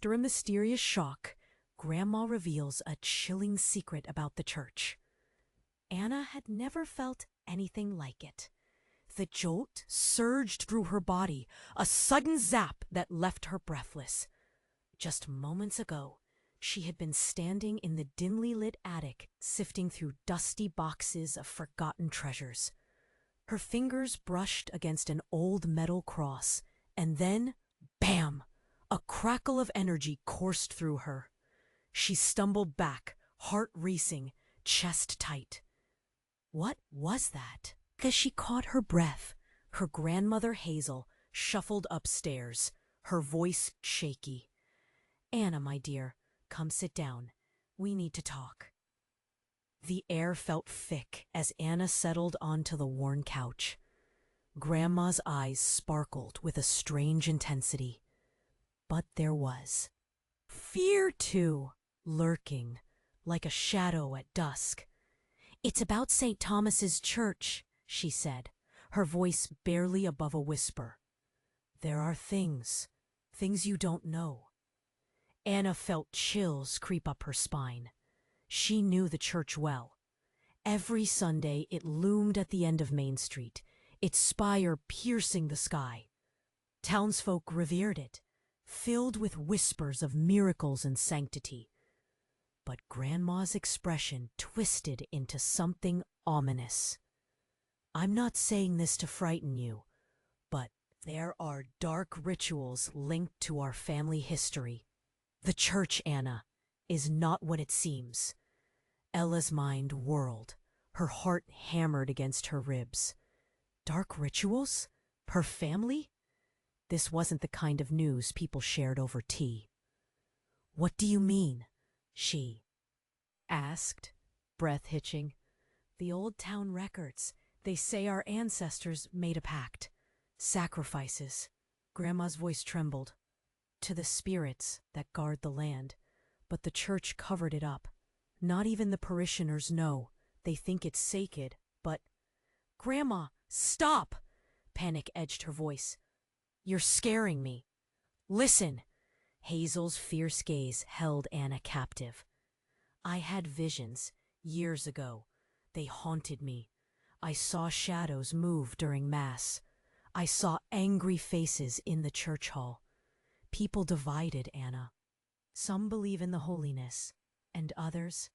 After a mysterious shock, Grandma reveals a chilling secret about the church. Anna had never felt anything like it. The jolt surged through her body, a sudden zap that left her breathless. Just moments ago, she had been standing in the dimly lit attic, sifting through dusty boxes of forgotten treasures. Her fingers brushed against an old metal cross, and then, bam! A crackle of energy coursed through her. She stumbled back, heart racing, chest tight. What was that? As she caught her breath, her grandmother Hazel shuffled upstairs, her voice shaky. "Anna, my dear, come sit down. We need to talk." The air felt thick as Anna settled onto the worn couch. Grandma's eyes sparkled with a strange intensity. But there was fear, too, lurking, like a shadow at dusk. "It's about St. Thomas's Church," she said, her voice barely above a whisper. "There are things you don't know." Anna felt chills creep up her spine. She knew the church well. Every Sunday it loomed at the end of Main Street, its spire piercing the sky. Townsfolk revered it, filled with whispers of miracles and sanctity. But Grandma's expression twisted into something ominous. "I'm not saying this to frighten you, but there are dark rituals linked to our family history. The church, Anna, is not what it seems." Ella's mind whirled, her heart hammered against her ribs. Dark rituals? Her family? This wasn't the kind of news people shared over tea. "What do you mean?" she asked, breath hitching. "The old town records, they say our ancestors made a pact. Sacrifices." Grandma's voice trembled. "To the spirits that guard the land, but the church covered it up. Not even the parishioners know. They think it's sacred, but—" "Grandma, stop!" Panic edged her voice. "You're scaring me. Listen!" Hazel's fierce gaze held Anna captive. "I had visions, years ago. They haunted me. I saw shadows move during Mass. I saw angry faces in the church hall. People divided, Anna. Some believe in the holiness, and others—"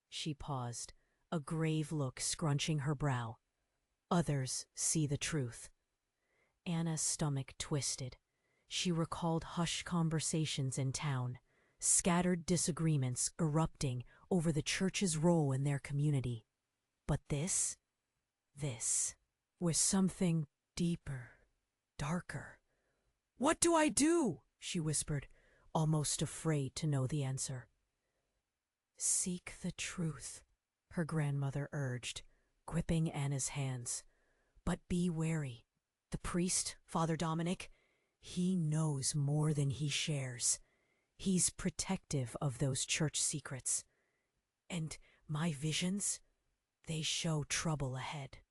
She paused, a grave look scrunching her brow. "Others see the truth." Anna's stomach twisted. She recalled hushed conversations in town, scattered disagreements erupting over the church's role in their community. But this was something deeper, darker. "What do I do?" she whispered, almost afraid to know the answer. "Seek the truth," her grandmother urged, gripping Anna's hands. "But be wary. The priest, Father Dominic, he knows more than he shares. He's protective of those church secrets. And my visions, they show trouble ahead."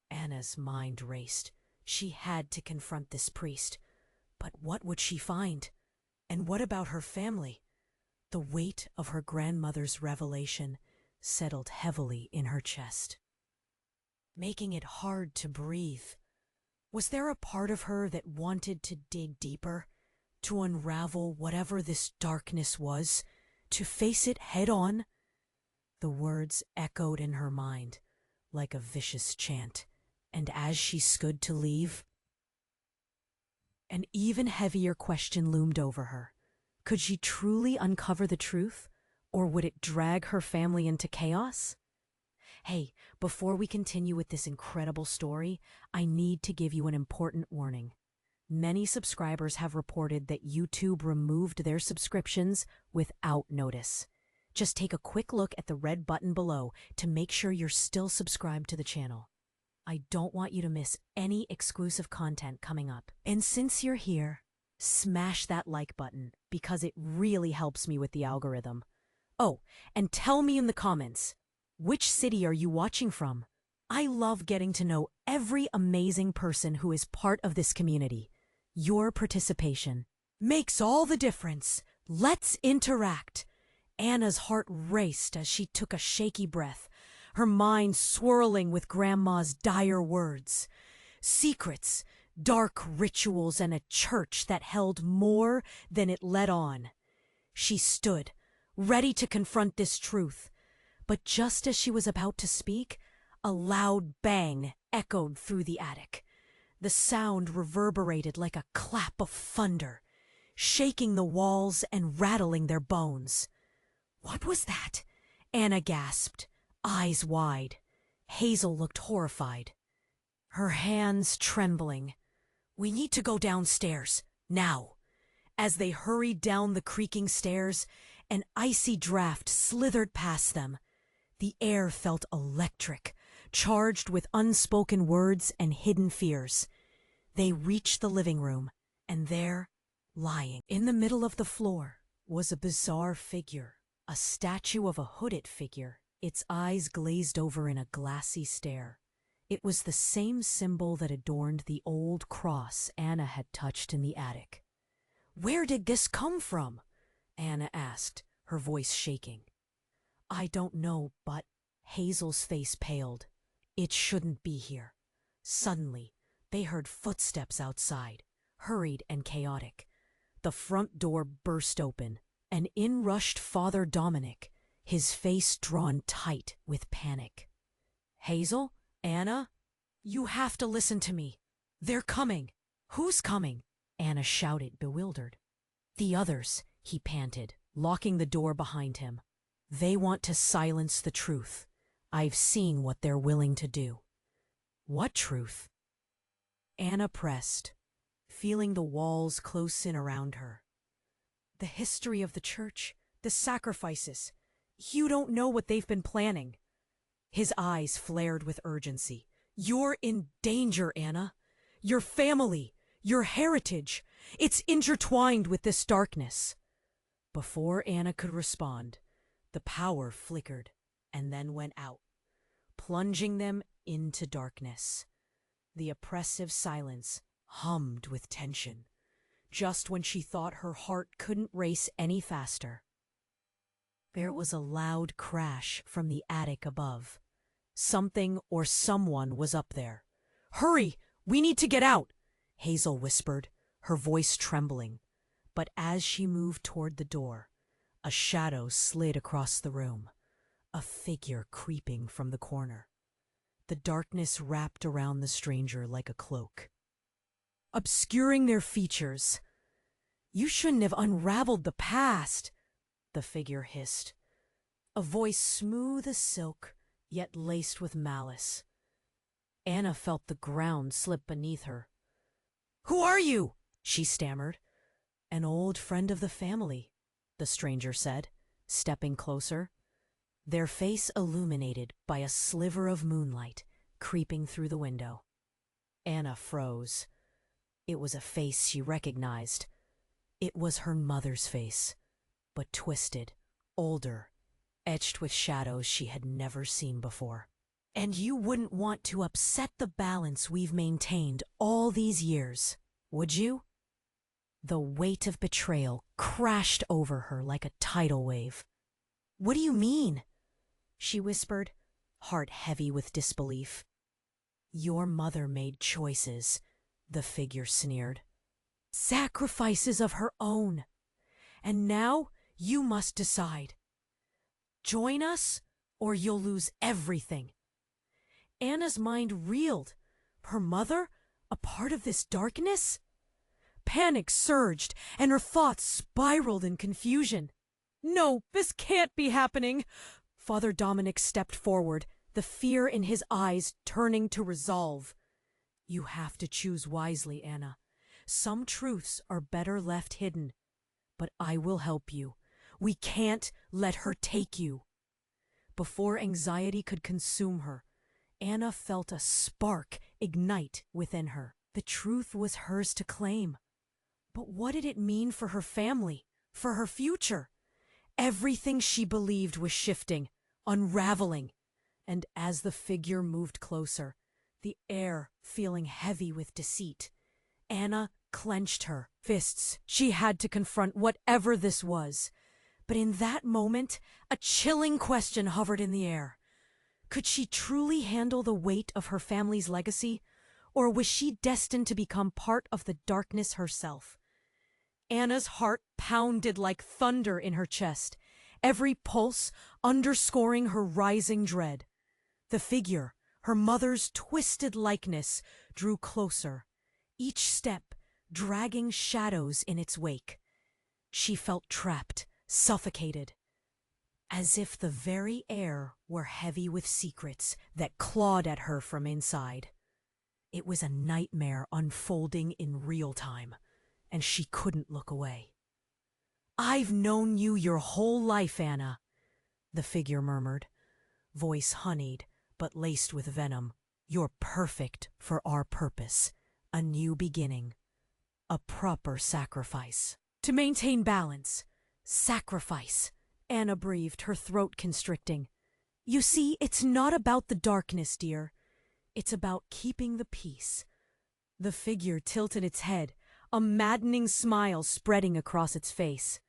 Anna's mind raced. She had to confront this priest. But what would she find? And what about her family? The weight of her grandmother's revelation settled heavily in her chest, making it hard to breathe. Was there a part of her that wanted to dig deeper, to unravel whatever this darkness was, to face it head on? The words echoed in her mind like a vicious chant, and as she stood to leave, an even heavier question loomed over her. Could she truly uncover the truth, or would it drag her family into chaos? Hey, before we continue with this incredible story, I need to give you an important warning. Many subscribers have reported that YouTube removed their subscriptions without notice. Just take a quick look at the red button below to make sure you're still subscribed to the channel. I don't want you to miss any exclusive content coming up. And since you're here, smash that like button because it really helps me with the algorithm. Oh, and tell me in the comments, which city are you watching from? I love getting to know every amazing person who is part of this community. Your participation Makes all the difference. Let's interact. Anna's heart raced as she took a shaky breath, her mind swirling with Grandma's dire words. Secrets, dark rituals, and a church that held more than it let on. She stood, ready to confront this truth. But just as she was about to speak, a loud bang echoed through the attic. The sound reverberated like a clap of thunder, shaking the walls and rattling their bones. "What was that?" Anna gasped, eyes wide. Hazel looked horrified, her hands trembling. "We need to go downstairs, now." As they hurried down the creaking stairs, an icy draft slithered past them. The air felt electric, charged with unspoken words and hidden fears. They reached the living room, and there, lying in the middle of the floor, was a bizarre figure, a statue of a hooded figure, its eyes glazed over in a glassy stare. It was the same symbol that adorned the old cross Anna had touched in the attic. "Where did this come from?" Anna asked, her voice shaking. "I don't know, but..." Hazel's face paled. "It shouldn't be here." Suddenly, they heard footsteps outside, hurried and chaotic. The front door burst open, and in rushed Father Dominic, his face drawn tight with panic. "Hazel? Anna? You have to listen to me. They're coming." "Who's coming?" Anna shouted, bewildered. "The others," he panted, locking the door behind him. "They want to silence the truth. I've seen what they're willing to do." "What truth?" Anna pressed, feeling the walls close in around her. "The history of the church, the sacrifices. You don't know what they've been planning." His eyes flared with urgency. "You're in danger, Anna. Your family, your heritage, it's intertwined with this darkness." Before Anna could respond, the power flickered and then went out, plunging them into darkness. The oppressive silence hummed with tension, just when she thought her heart couldn't race any faster. There was a loud crash from the attic above. Something or someone was up there. "Hurry! We need to get out!" Hazel whispered, her voice trembling. But as she moved toward the door, a shadow slid across the room, a figure creeping from the corner. The darkness wrapped around the stranger like a cloak, obscuring their features. "You shouldn't have unraveled the past," the figure hissed, a voice smooth as silk, yet laced with malice. Anna felt the ground slip beneath her. "Who are you?" she stammered. "An old friend of the family," the stranger said, stepping closer, their face illuminated by a sliver of moonlight creeping through the window. Anna froze. It was a face she recognized. It was her mother's face, but twisted, older, etched with shadows she had never seen before. "And you wouldn't want to upset the balance we've maintained all these years, would you?" The weight of betrayal crashed over her like a tidal wave. "What do you mean?" she whispered, heart heavy with disbelief. "Your mother made choices," the figure sneered. "Sacrifices of her own. And now you must decide. Join us, or you'll lose everything." Anna's mind reeled. Her mother, a part of this darkness? Panic surged, and her thoughts spiraled in confusion. "No, this can't be happening." Father Dominic stepped forward, the fear in his eyes turning to resolve. "You have to choose wisely, Anna. Some truths are better left hidden. But I will help you. We can't let her take you." Before anxiety could consume her, Anna felt a spark ignite within her. The truth was hers to claim. But what did it mean for her family, for her future? Everything she believed was shifting, unraveling. And as the figure moved closer, the air feeling heavy with deceit, Anna clenched her fists. She had to confront whatever this was. But in that moment, a chilling question hovered in the air. Could she truly handle the weight of her family's legacy? Or was she destined to become part of the darkness herself? Anna's heart pounded like thunder in her chest, every pulse underscoring her rising dread. The figure, her mother's twisted likeness, drew closer, each step dragging shadows in its wake. She felt trapped, suffocated, as if the very air were heavy with secrets that clawed at her from inside. It was a nightmare unfolding in real time, and she couldn't look away. "I've known you your whole life, Anna," the figure murmured, voice honeyed but laced with venom. "You're perfect for our purpose, a new beginning, a proper sacrifice." To maintain balance, sacrifice, Anna breathed, her throat constricting. "You see, it's not about the darkness, dear. It's about keeping the peace." The figure tilted its head, a maddening smile spreading across its face.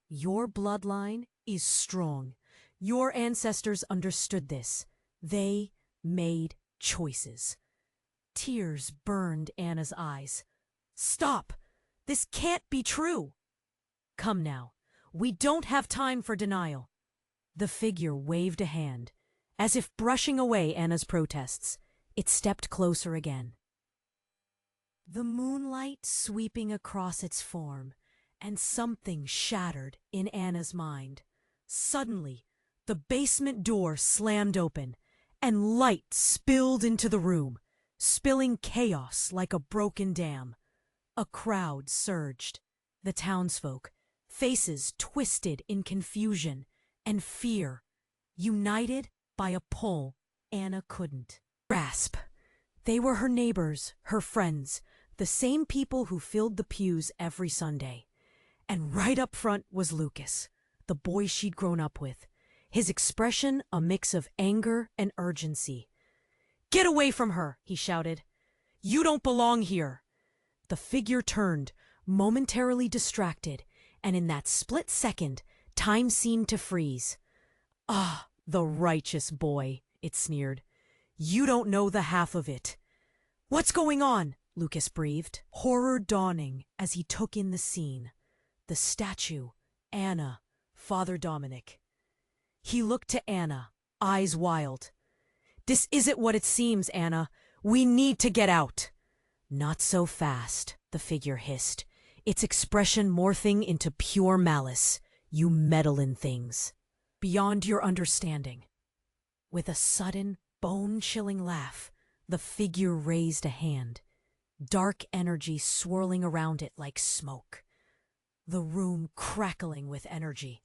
"Your bloodline is strong. Your ancestors understood this. They made choices." Tears burned Anna's eyes. "Stop! This can't be true!" "Come now. We don't have time for denial." The figure waved a hand, as if brushing away Anna's protests. It stepped closer again. The moonlight sweeping across its form, and something shattered in Anna's mind. Suddenly, the basement door slammed open, and light spilled into the room, spilling chaos like a broken dam. A crowd surged. The townsfolk, faces twisted in confusion and fear, united by a pull Anna couldn't grasp. They were her neighbors, her friends, the same people who filled the pews every Sunday. And right up front was Lucas, the boy she'd grown up with, his expression a mix of anger and urgency. "Get away from her," he shouted. "You don't belong here." The figure turned, momentarily distracted, and in that split second, time seemed to freeze. "Ah, the righteous boy," it sneered. "You don't know the half of it." "What's going on?" Lucas breathed, horror dawning as he took in the scene. The statue, Anna, Father Dominic. He looked to Anna, eyes wild. "This isn't what it seems, Anna. We need to get out." "Not so fast," the figure hissed, its expression morphing into pure malice. "You meddle in things beyond your understanding." With a sudden, bone-chilling laugh, the figure raised a hand, dark energy swirling around it like smoke. The room crackling with energy.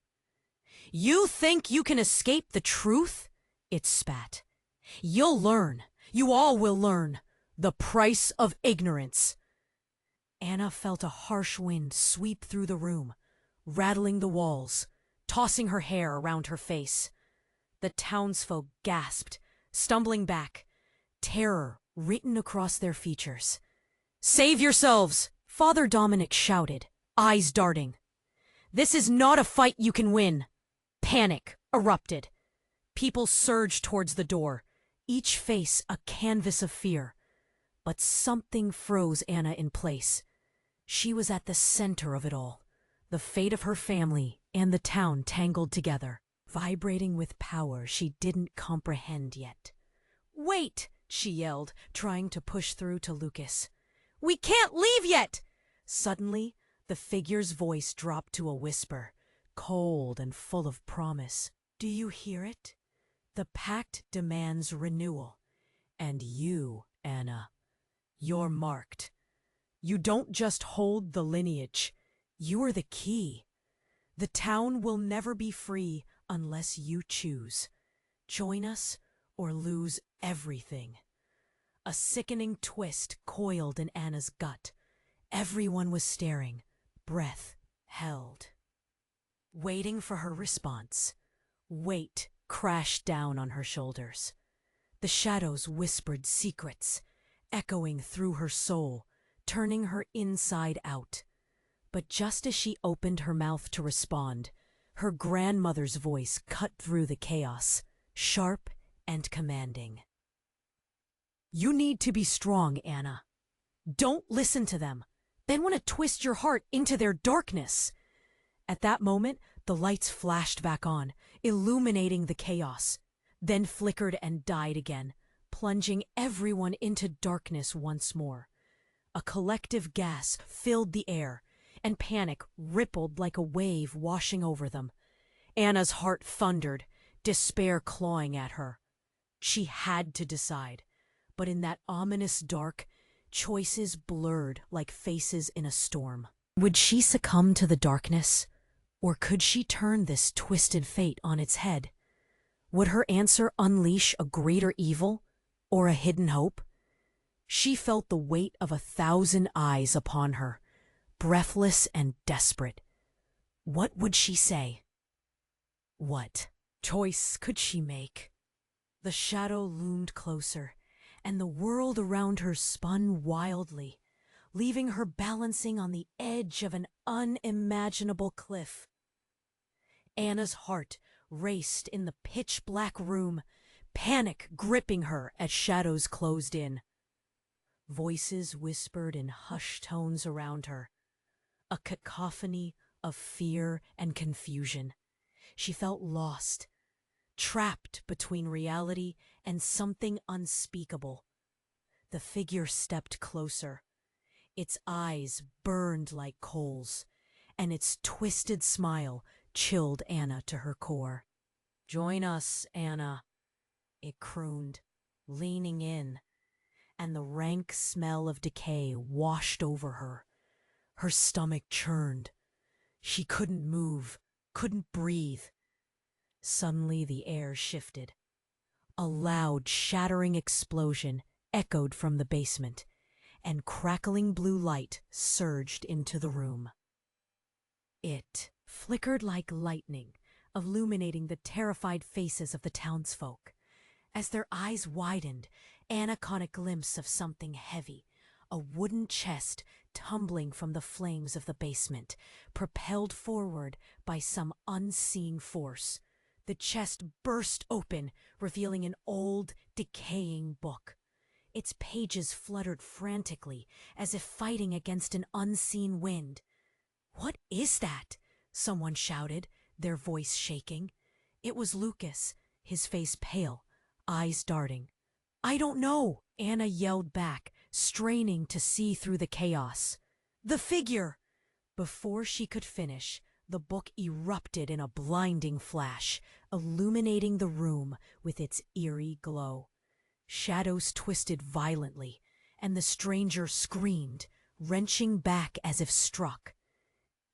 "You think you can escape the truth?" it spat. "You'll learn. You all will learn. The price of ignorance." Anna felt a harsh wind sweep through the room, rattling the walls, tossing her hair around her face. The townsfolk gasped, stumbling back, terror written across their features. "Save yourselves!" Father Dominic shouted, eyes darting. "This is not a fight you can win." Panic erupted. People surged towards the door, each face a canvas of fear. But something froze Anna in place. She was at the center of it all, the fate of her family and the town tangled together, vibrating with power she didn't comprehend yet. "Wait!" she yelled, trying to push through to Lucas. "We can't leave yet!" Suddenly, the figure's voice dropped to a whisper, cold and full of promise. "Do you hear it? The pact demands renewal. And you, Anna, you're marked. You don't just hold the lineage, you're the key. The town will never be free unless you choose. Join us or lose everything." A sickening twist coiled in Anna's gut. Everyone was staring, breath held, waiting for her response. Weight crashed down on her shoulders. The shadows whispered secrets, echoing through her soul, turning her inside out. But just as she opened her mouth to respond, her grandmother's voice cut through the chaos, sharp and commanding. "You need to be strong, Anna. Don't listen to them. They want to twist your heart into their darkness." At that moment, the lights flashed back on, illuminating the chaos, then flickered and died again, plunging everyone into darkness once more. A collective gasp filled the air, and panic rippled like a wave washing over them. Anna's heart thundered, despair clawing at her. She had to decide, but in that ominous dark, choices blurred like faces in a storm. Would she succumb to the darkness, or could she turn this twisted fate on its head? Would her answer unleash a greater evil, or a hidden hope? She felt the weight of 1,000 eyes upon her, breathless and desperate. What would she say? What choice could she make? The shadow loomed closer, and the world around her spun wildly, leaving her balancing on the edge of an unimaginable cliff. Anna's heart raced in the pitch-black room, panic gripping her as shadows closed in. Voices whispered in hushed tones around her, a cacophony of fear and confusion. She felt lost, trapped between reality and something unspeakable. The figure stepped closer. Its eyes burned like coals, and its twisted smile chilled Anna to her core. "Join us, Anna," it crooned, leaning in, and the rank smell of decay washed over her. Her stomach churned. She couldn't move, couldn't breathe. Suddenly the air shifted. A loud, shattering explosion echoed from the basement, and crackling blue light surged into the room. It flickered like lightning, illuminating the terrified faces of the townsfolk. As their eyes widened, Anna caught a glimpse of something heavy, a wooden chest tumbling from the flames of the basement, propelled forward by some unseen force. The chest burst open, revealing an old, decaying book. Its pages fluttered frantically, as if fighting against an unseen wind. "What is that?" someone shouted, their voice shaking. It was Lucas, his face pale, eyes darting. "I don't know," Anna yelled back, straining to see through the chaos. "The figure!" Before she could finish, the book erupted in a blinding flash, illuminating the room with its eerie glow. Shadows twisted violently, and the stranger screamed, wrenching back as if struck.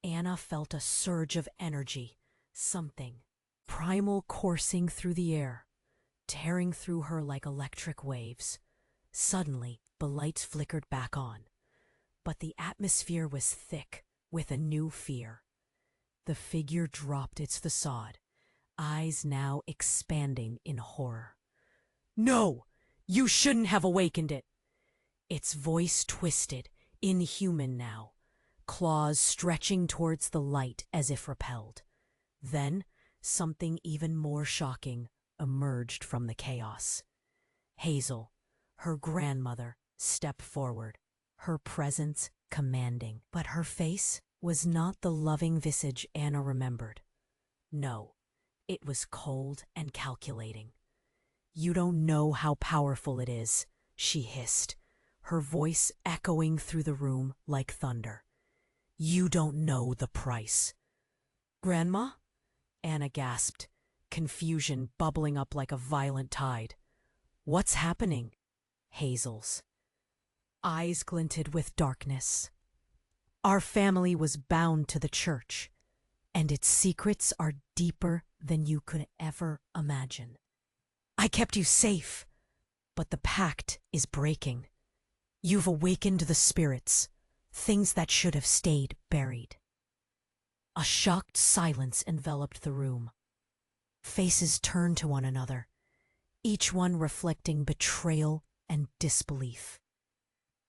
Anna felt a surge of energy, something primal coursing through the air, tearing through her like electric waves. Suddenly, the lights flickered back on, but the atmosphere was thick with a new fear. The figure dropped its façade, eyes now expanding in horror. "No! You shouldn't have awakened it!" Its voice twisted, inhuman now, claws stretching towards the light as if repelled. Then, something even more shocking emerged from the chaos. Hazel, her grandmother, stepped forward, her presence commanding. But her face was not the loving visage Anna remembered. No, it was cold and calculating. "You don't know how powerful it is," she hissed, her voice echoing through the room like thunder. "You don't know the price." "Grandma?" Anna gasped, confusion bubbling up like a violent tide. "What's happening?" Hazel's eyes glinted with darkness. "Our family was bound to the church, and its secrets are deeper than you could ever imagine. I kept you safe, but the pact is breaking. You've awakened the spirits, things that should have stayed buried." A shocked silence enveloped the room. Faces turned to one another, each one reflecting betrayal and disbelief.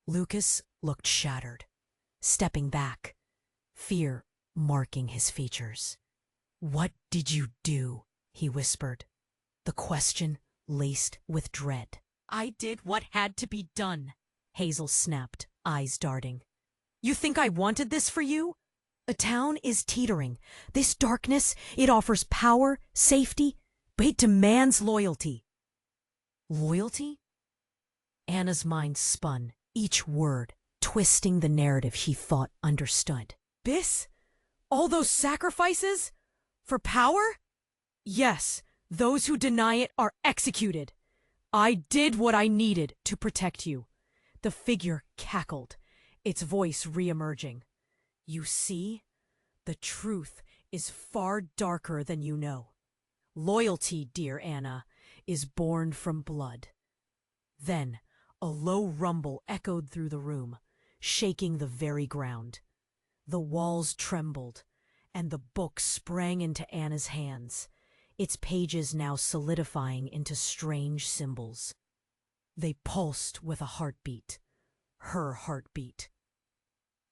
Lucas looked shattered, stepping back, fear marking his features. "What did you do?" he whispered, the question laced with dread. "I did what had to be done," Hazel snapped, eyes darting. "You think I wanted this for you? A town is teetering. This darkness, it offers power, safety, but it demands loyalty." Loyalty? Anna's mind spun, each word twisting the narrative she thought understood. "This? All those sacrifices? For power? Yes, those who deny it are executed. I did what I needed to protect you." The figure cackled, its voice re-emerging. "You see? The truth is far darker than you know. Loyalty, dear Anna, is born from blood." Then a low rumble echoed through the room, shaking the very ground. The walls trembled, and the book sprang into Anna's hands, its pages now solidifying into strange symbols. They pulsed with a heartbeat, her heartbeat.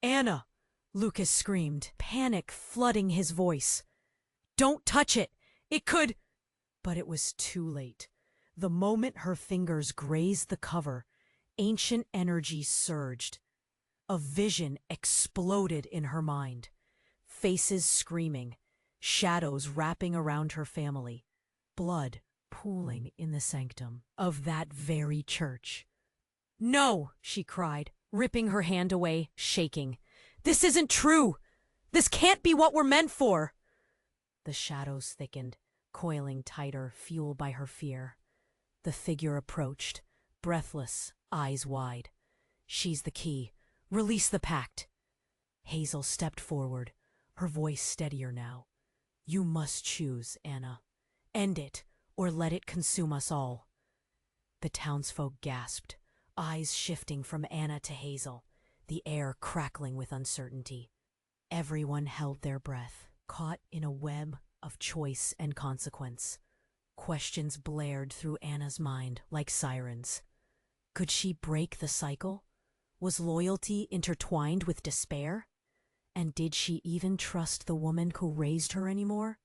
"Anna!" Lucas screamed, panic flooding his voice. "Don't touch it! It could—" But it was too late. The moment her fingers grazed the cover, ancient energy surged. A vision exploded in her mind. Faces screaming, shadows wrapping around her family, blood pooling in the sanctum of that very church. "No!" she cried, ripping her hand away, shaking. "This isn't true! This can't be what we're meant for!" The shadows thickened, coiling tighter, fueled by her fear. The figure approached, breathless, eyes wide. "She's the key. Release the pact." Hazel stepped forward, her voice steadier now. "You must choose, Anna. End it, or let it consume us all." The townsfolk gasped, eyes shifting from Anna to Hazel, the air crackling with uncertainty. Everyone held their breath, caught in a web of choice and consequence. Questions blared through Anna's mind like sirens. Could she break the cycle? Was loyalty intertwined with despair? And did she even trust the woman who raised her anymore?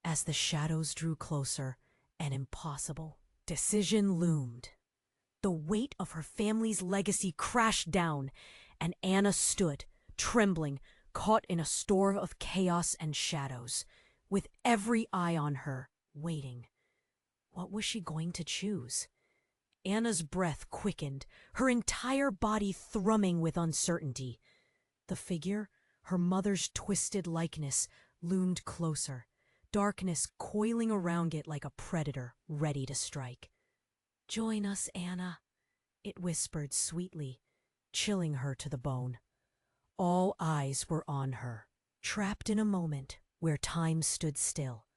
As the shadows drew closer, an impossible decision loomed. The weight of her family's legacy crashed down, and Anna stood, trembling, caught in a storm of chaos and shadows, with every eye on her, waiting. What was she going to choose? Anna's breath quickened, her entire body thrumming with uncertainty. The figure, her mother's twisted likeness, loomed closer, darkness coiling around it like a predator ready to strike. "Join us, Anna," it whispered sweetly, chilling her to the bone. All eyes were on her, trapped in a moment where time stood still.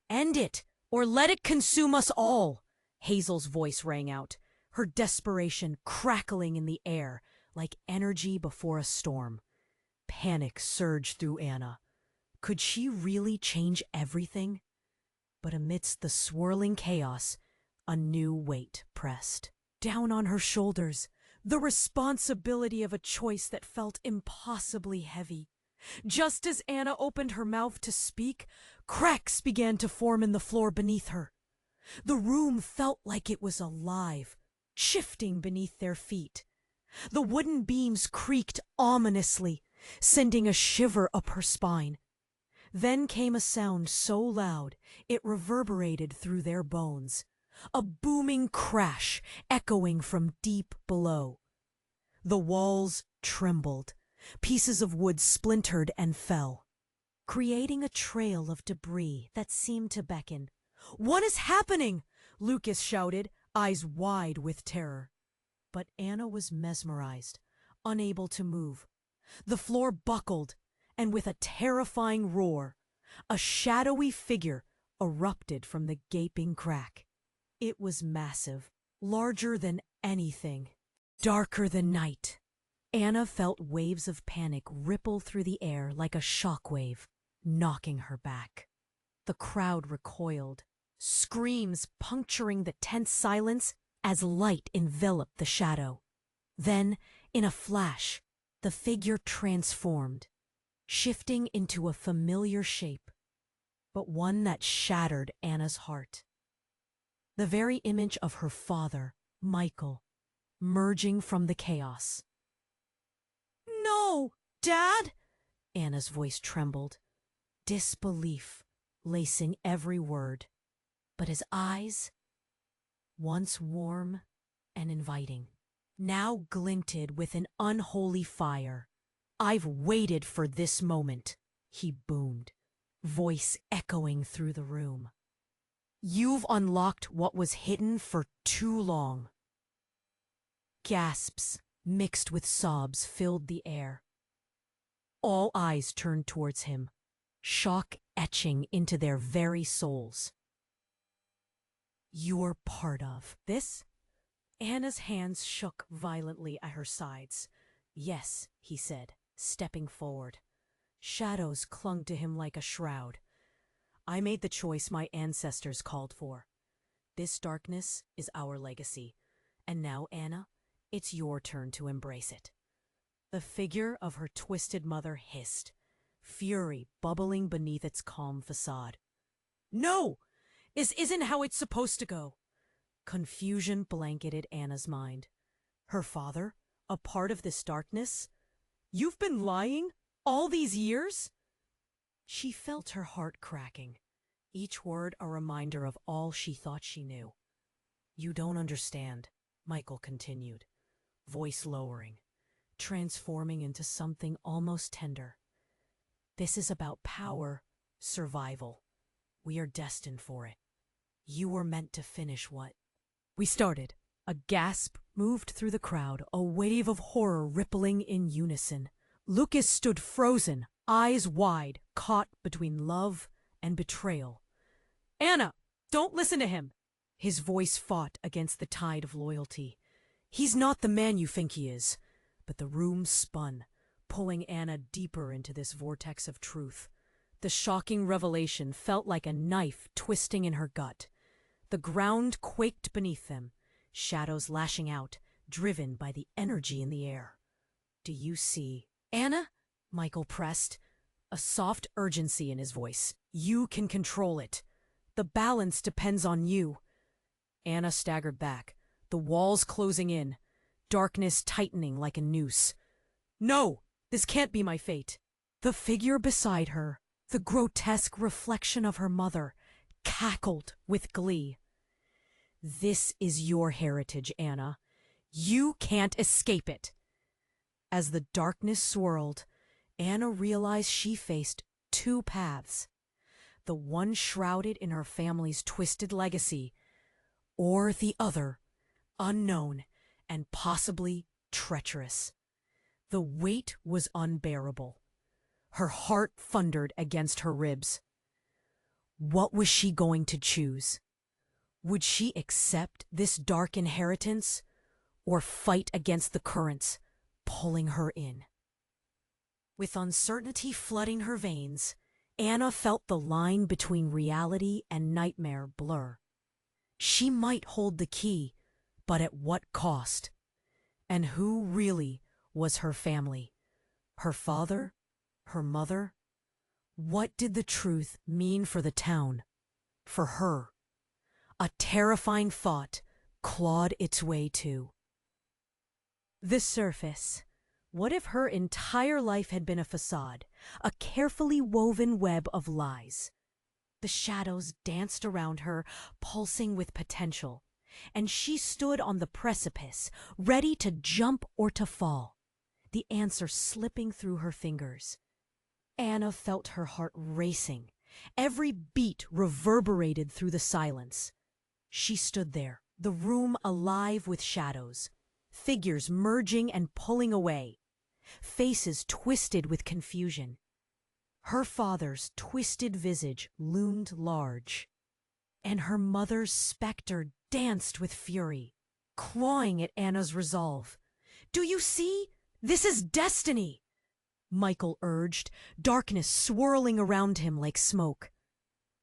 "End it, or let it consume us all!" Hazel's voice rang out, her desperation crackling in the air like energy before a storm. Panic surged through Anna. Could she really change everything? But amidst the swirling chaos, a new weight pressed down on her shoulders, the responsibility of a choice that felt impossibly heavy. Just as Anna opened her mouth to speak, cracks began to form in the floor beneath her. The room felt like it was alive, shifting beneath their feet. The wooden beams creaked ominously, sending a shiver up her spine. Then came a sound so loud it reverberated through their bones, a booming crash echoing from deep below. The walls trembled, pieces of wood splintered and fell, creating a trail of debris that seemed to beckon. "What is happening?" Lucas shouted, eyes wide with terror. But Anna was mesmerized, unable to move. The floor buckled, and with a terrifying roar, a shadowy figure erupted from the gaping crack. It was massive, larger than anything, darker than night. Anna felt waves of panic ripple through the air like a shockwave, knocking her back. The crowd recoiled, screams puncturing the tense silence as light enveloped the shadow. Then In a flash, the figure transformed, shifting into a familiar shape, but one that shattered Anna's heart. The very image of her father, Michael, merging from the chaos. "No, Dad!" Anna's voice trembled, disbelief lacing every word. But his eyes, once warm and inviting, now glinted with an unholy fire. "I've waited for this moment," he boomed, voice echoing through the room. "You've unlocked what was hidden for too long." Gasps mixed with sobs filled the air. All eyes turned towards him, shock etching into their very souls. "You're part of this?" Anna's hands shook violently at her sides. "Yes," he said, stepping forward. Shadows clung to him like a shroud. "I made the choice my ancestors called for. This darkness is our legacy. And now, Anna, it's your turn to embrace it." The figure of her twisted mother hissed, fury bubbling beneath its calm facade. "No! This isn't how it's supposed to go." Confusion blanketed Anna's mind. Her father, a part of this darkness? "You've been lying all these years?" She felt her heart cracking, each word a reminder of all she thought she knew. "You don't understand," Michael continued, voice lowering, transforming into something almost tender. "This is about power, survival. We are destined for it. You were meant to finish what we started." A gasp moved through the crowd, a wave of horror rippling in unison. Lucas stood frozen, eyes wide, caught between love and betrayal. "Anna, don't listen to him!" His voice fought against the tide of loyalty. "He's not the man you think he is." But the room spun, pulling Anna deeper into this vortex of truth. The shocking revelation felt like a knife twisting in her gut. The ground quaked beneath them, shadows lashing out, driven by the energy in the air. "Do you see, Anna?" Michael pressed, a soft urgency in his voice. "You can control it. The balance depends on you." Anna staggered back, the walls closing in, darkness tightening like a noose. "No, this can't be my fate." The figure beside her, the grotesque reflection of her mother, cackled with glee. "This is your heritage, Anna. You can't escape it." As the darkness swirled, Anna realized she faced two paths. The one shrouded in her family's twisted legacy, or the other, unknown and possibly treacherous. The weight was unbearable. Her heart thundered against her ribs. What was she going to choose? Would she accept this dark inheritance, or fight against the currents pulling her in? With uncertainty flooding her veins, Anna felt the line between reality and nightmare blur. She might hold the key, but at what cost? And who really was her family? Her father? Her mother? What did the truth mean for the town? For her? A terrifying thought clawed its way to the surface. What if her entire life had been a façade, a carefully woven web of lies? The shadows danced around her, pulsing with potential, and she stood on the precipice, ready to jump or to fall, the answer slipping through her fingers. Anna felt her heart racing. Every beat reverberated through the silence. She stood there, the room alive with shadows, figures merging and pulling away, faces twisted with confusion. Her father's twisted visage loomed large, and her mother's specter danced with fury, clawing at Anna's resolve. "Do you see? This is destiny!" Michael urged, darkness swirling around him like smoke.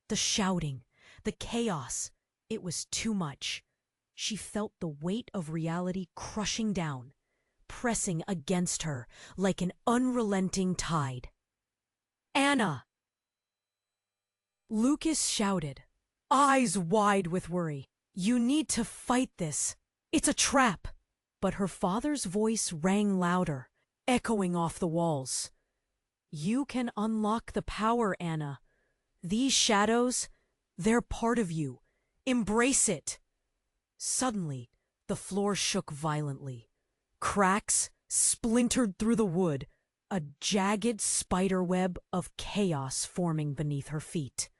The shouting, the chaos, it was too much. She felt the weight of reality crushing down, pressing against her like an unrelenting tide. "Anna!" Lucas shouted, eyes wide with worry. "You need to fight this. It's a trap." But her father's voice rang louder, echoing off the walls. "You can unlock the power, Anna. These shadows, they're part of you. Embrace it." Suddenly, the floor shook violently. Cracks splintered through the wood, a jagged spiderweb of chaos forming beneath her feet.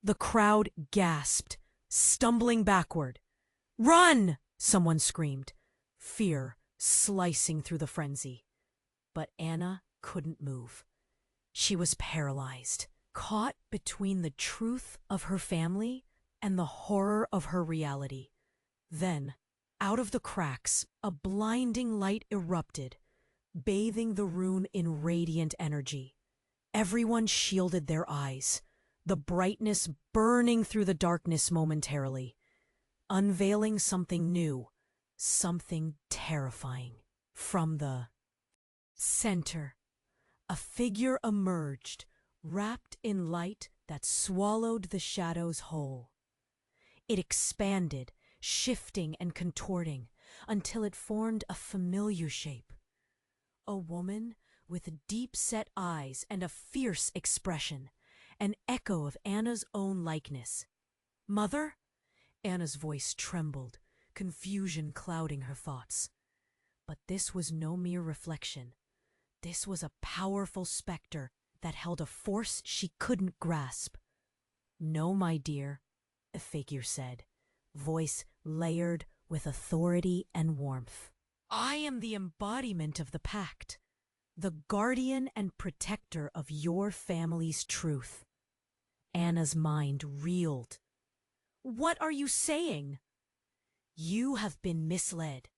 The crowd gasped, stumbling backward. "Run!" someone screamed, fear slicing through the frenzy. But Anna couldn't move. She was paralyzed, caught between the truth of her family and the horror of her reality. Then, out of the cracks, a blinding light erupted, bathing the room in radiant energy. Everyone shielded their eyes, the brightness burning through the darkness momentarily, unveiling something new, something terrifying. From the center, a figure emerged, wrapped in light that swallowed the shadows whole. It expanded, shifting and contorting, until it formed a familiar shape. A woman with deep-set eyes and a fierce expression, an echo of Anna's own likeness. "Mother?" Anna's voice trembled, confusion clouding her thoughts. But this was no mere reflection. This was a powerful specter that held a force she couldn't grasp. "No, my dear," a figure said, voice layered with authority and warmth. "I am the embodiment of the pact, the guardian and protector of your family's truth." Anna's mind reeled. "What are you saying?" "You have been misled.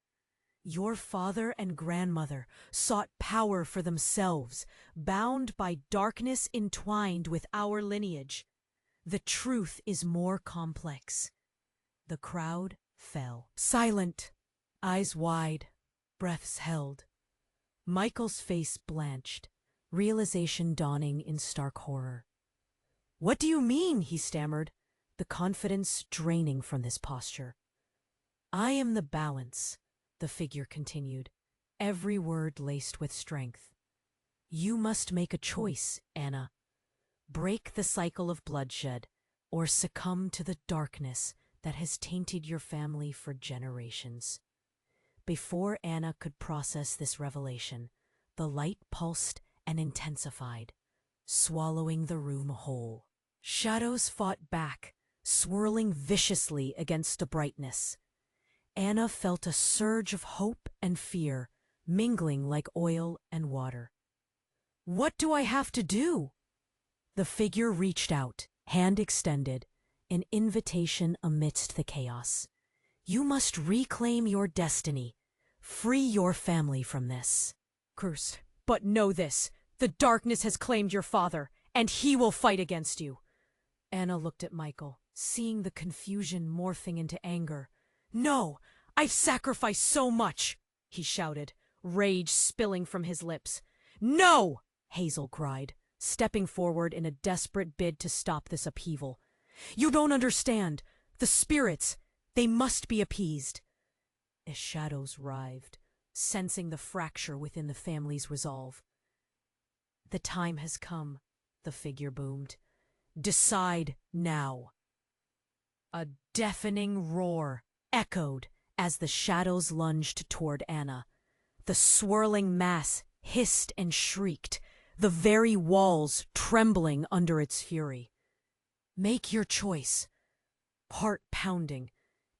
Your father and grandmother sought power for themselves, bound by darkness entwined with our lineage. The truth is more complex." The crowd fell. Silent, eyes wide, breaths held. Michael's face blanched, realization dawning in stark horror. "What do you mean?" he stammered, the confidence draining from this posture. "I am the balance," the figure continued, every word laced with strength. "You must make a choice, Anna. Break the cycle of bloodshed, or succumb to the darkness that has tainted your family for generations." Before Anna could process this revelation, the light pulsed and intensified, swallowing the room whole. Shadows fought back, swirling viciously against the brightness. Anna felt a surge of hope and fear, mingling like oil and water. "What do I have to do?" The figure reached out, hand extended, an invitation amidst the chaos. "You must reclaim your destiny. Free your family from this." "Cursed, but know this. The darkness has claimed your father, and he will fight against you." Anna looked at Michael, seeing the confusion morphing into anger. "No! I've sacrificed so much!" he shouted, rage spilling from his lips. "No!" Hazel cried, stepping forward in a desperate bid to stop this upheaval. "You don't understand. The spirits, they must be appeased." As shadows writhed, sensing the fracture within the family's resolve. "The time has come," the figure boomed. "Decide now." A deafening roar echoed as the shadows lunged toward Anna. The swirling mass hissed and shrieked, the very walls trembling under its fury. "Make your choice." Heart pounding,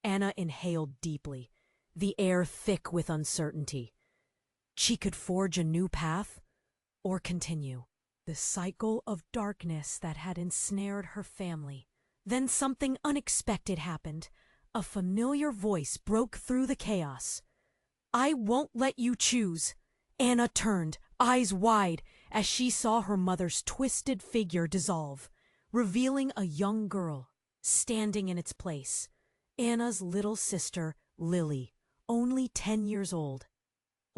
Anna inhaled deeply, the air thick with uncertainty. She could forge a new path or continue the cycle of darkness that had ensnared her family. Then something unexpected happened. A familiar voice broke through the chaos. "I won't let you choose." Anna turned, eyes wide, as she saw her mother's twisted figure dissolve, revealing a young girl standing in its place. Anna's little sister, Lily, only 10 years old.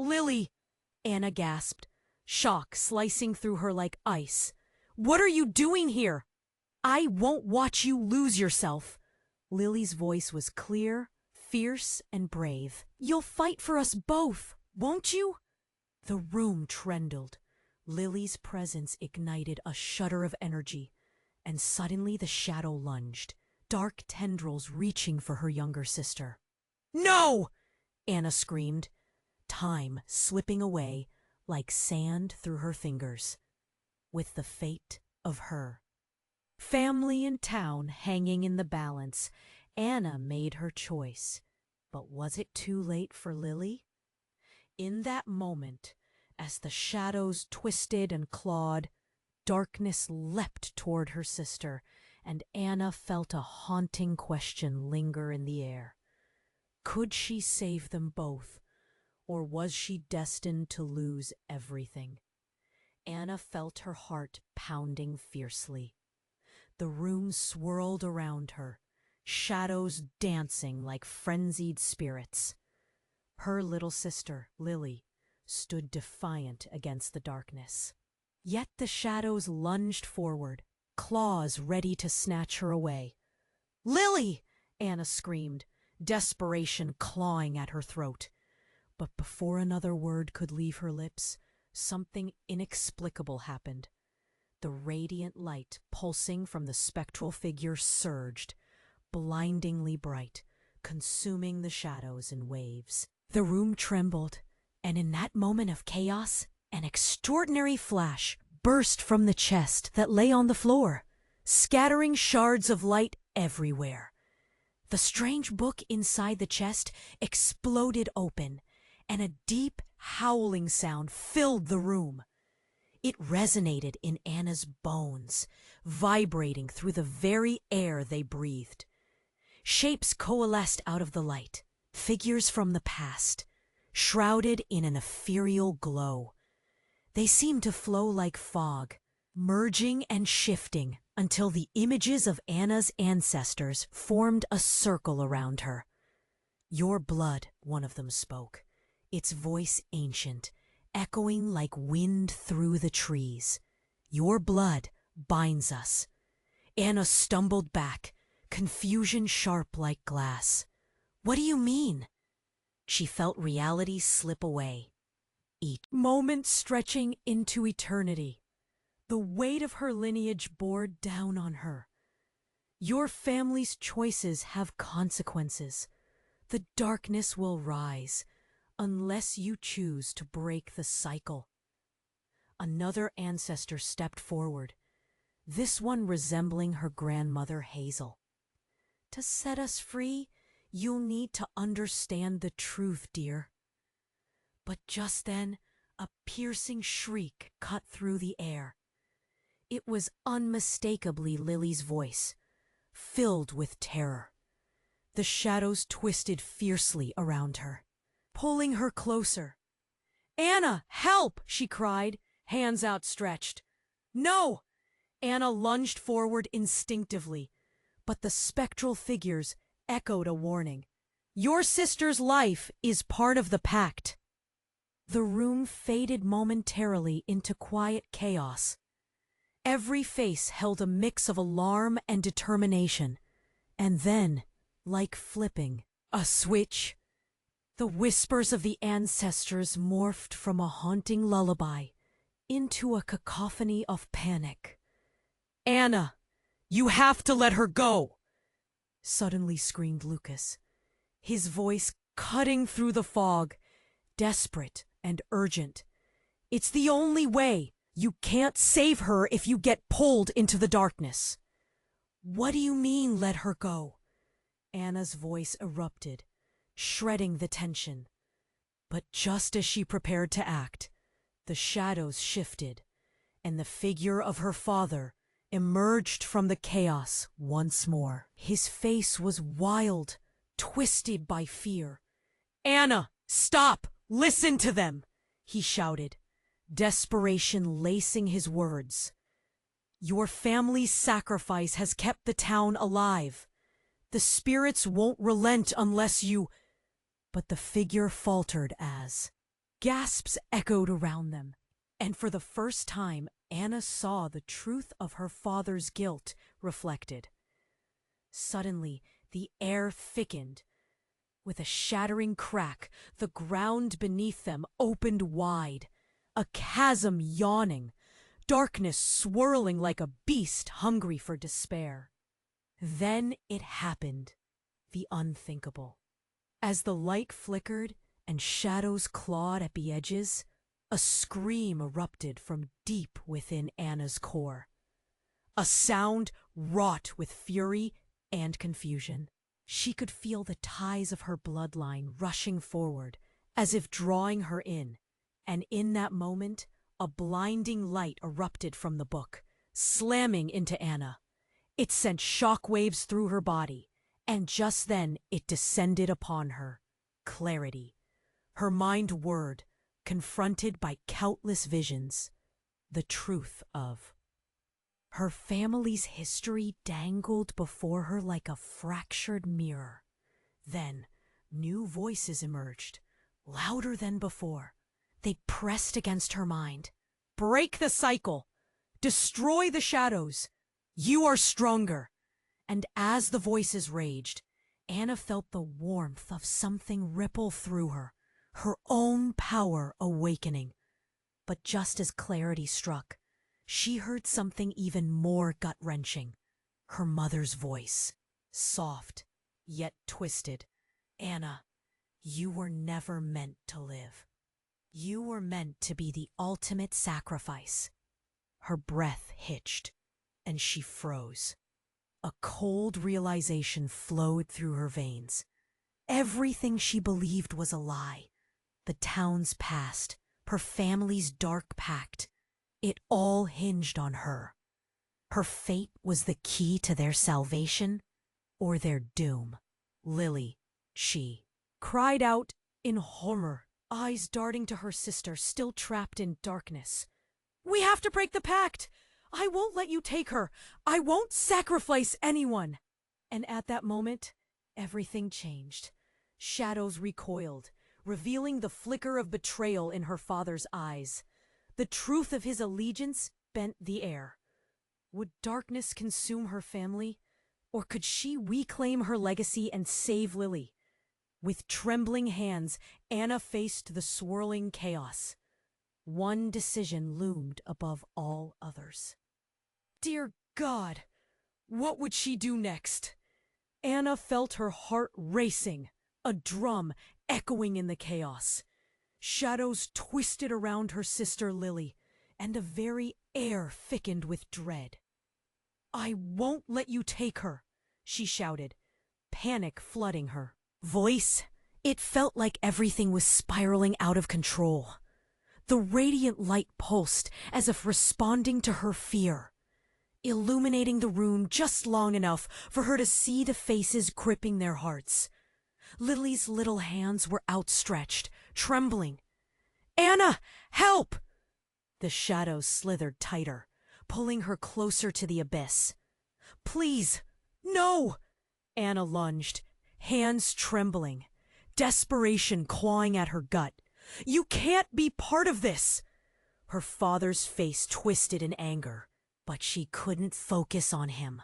Lily! Anna gasped, shock slicing through her like ice. What are you doing here? I won't watch you lose yourself. Lily's voice was clear, fierce, and brave. You'll fight for us both, won't you? The room trembled. Lily's presence ignited a shudder of energy, and suddenly the shadow lunged, dark tendrils reaching for her younger sister. No! Anna screamed, time slipping away like sand through her fingers, with the fate of her. Family and town hanging in the balance, Anna made her choice. But was it too late for Lily? In that moment, as the shadows twisted and clawed, darkness leapt toward her sister, and Anna felt a haunting question linger in the air. Could she save them both, or was she destined to lose everything? Anna felt her heart pounding fiercely. The room swirled around her, shadows dancing like frenzied spirits. Her little sister, Lily, stood defiant against the darkness. Yet the shadows lunged forward, claws ready to snatch her away. Lily! Anna screamed, desperation clawing at her throat. But before another word could leave her lips, something inexplicable happened. The radiant light pulsing from the spectral figure surged, blindingly bright, consuming the shadows in waves. The room trembled, and in that moment of chaos, an extraordinary flash burst from the chest that lay on the floor, scattering shards of light everywhere. The strange book inside the chest exploded open, and a deep howling sound filled the room. It resonated in Anna's bones, vibrating through the very air they breathed. Shapes coalesced out of the light, figures from the past, shrouded in an ethereal glow. They seemed to flow like fog, merging and shifting until the images of Anna's ancestors formed a circle around her. Your blood, one of them spoke, its voice ancient, echoing like wind through the trees. Your blood binds us. Anna stumbled back, confusion sharp like glass. What do you mean? She felt reality slip away, each moment stretching into eternity. The weight of her lineage bore down on her. Your family's choices have consequences. The darkness will rise unless you choose to break the cycle. Another ancestor stepped forward, this one resembling her grandmother Hazel. To set us free, you'll need to understand the truth, dear. But just then, a piercing shriek cut through the air. It was unmistakably Lily's voice, filled with terror. The shadows twisted fiercely around her, pulling her closer. Anna, help! She cried, hands outstretched. No! Anna lunged forward instinctively, but the spectral figures echoed a warning. Your sister's life is part of the pact. The room faded momentarily into quiet chaos. Every face held a mix of alarm and determination. And then, like flipping a switch, the whispers of the ancestors morphed from a haunting lullaby into a cacophony of panic. Anna, you have to let her go! Suddenly screamed Lucas, his voice cutting through the fog, desperate and urgent. It's the only way. You can't save her if you get pulled into the darkness. What do you mean, let her go? Anna's voice erupted, shredding the tension. But just as she prepared to act, the shadows shifted, and the figure of her father emerged from the chaos once more. His face was wild, twisted by fear. Anna, stop! Listen to them! He shouted, desperation lacing his words. Your family's sacrifice has kept the town alive. The spirits won't relent unless you... But the figure faltered as... Gasps echoed around them, and for the first time, Anna saw the truth of her father's guilt reflected. Suddenly, the air thickened. With a shattering crack, the ground beneath them opened wide, a chasm yawning, darkness swirling like a beast hungry for despair. Then it happened, the unthinkable. As the light flickered and shadows clawed at the edges, a scream erupted from deep within Anna's core. A sound wrought with fury and confusion. She could feel the ties of her bloodline rushing forward, as if drawing her in, and in that moment, a blinding light erupted from the book, slamming into Anna. It sent shockwaves through her body, and just then it descended upon her. Clarity. Her mind whirred, confronted by countless visions. The truth of her family's history dangled before her like a fractured mirror. Then, new voices emerged, louder than before. They pressed against her mind. Break the cycle! Destroy the shadows! You are stronger! And as the voices raged, Anna felt the warmth of something ripple through her own power awakening. But just as clarity struck, she heard something even more gut-wrenching. Her mother's voice, soft, yet twisted. Anna, you were never meant to live. You were meant to be the ultimate sacrifice. Her breath hitched, and she froze. A cold realization flowed through her veins. Everything she believed was a lie. The town's past, her family's dark pact, it all hinged on her. Her fate was the key to their salvation or their doom. Lily, she cried out in horror, eyes darting to her sister, still trapped in darkness. We have to break the pact! I won't let you take her! I won't sacrifice anyone! And at that moment, everything changed. Shadows recoiled, revealing the flicker of betrayal in her father's eyes. The truth of his allegiance bent the air. Would darkness consume her family, or could she reclaim her legacy and save Lily? With trembling hands, Anna faced the swirling chaos. One decision loomed above all others. Dear God, what would she do next? Anna felt her heart racing, a drum echoing in the chaos. Shadows twisted around her sister Lily, and the very air thickened with dread. I won't let you take her, she shouted, panic flooding her voice. It felt like everything was spiraling out of control. The radiant light pulsed as if responding to her fear, illuminating the room just long enough for her to see the faces gripping their hearts. Lily's little hands were outstretched, trembling. Anna, help! The shadows slithered tighter, pulling her closer to the abyss. Please, no! Anna lunged, hands trembling, desperation clawing at her gut. You can't be part of this! Her father's face twisted in anger, but she couldn't focus on him.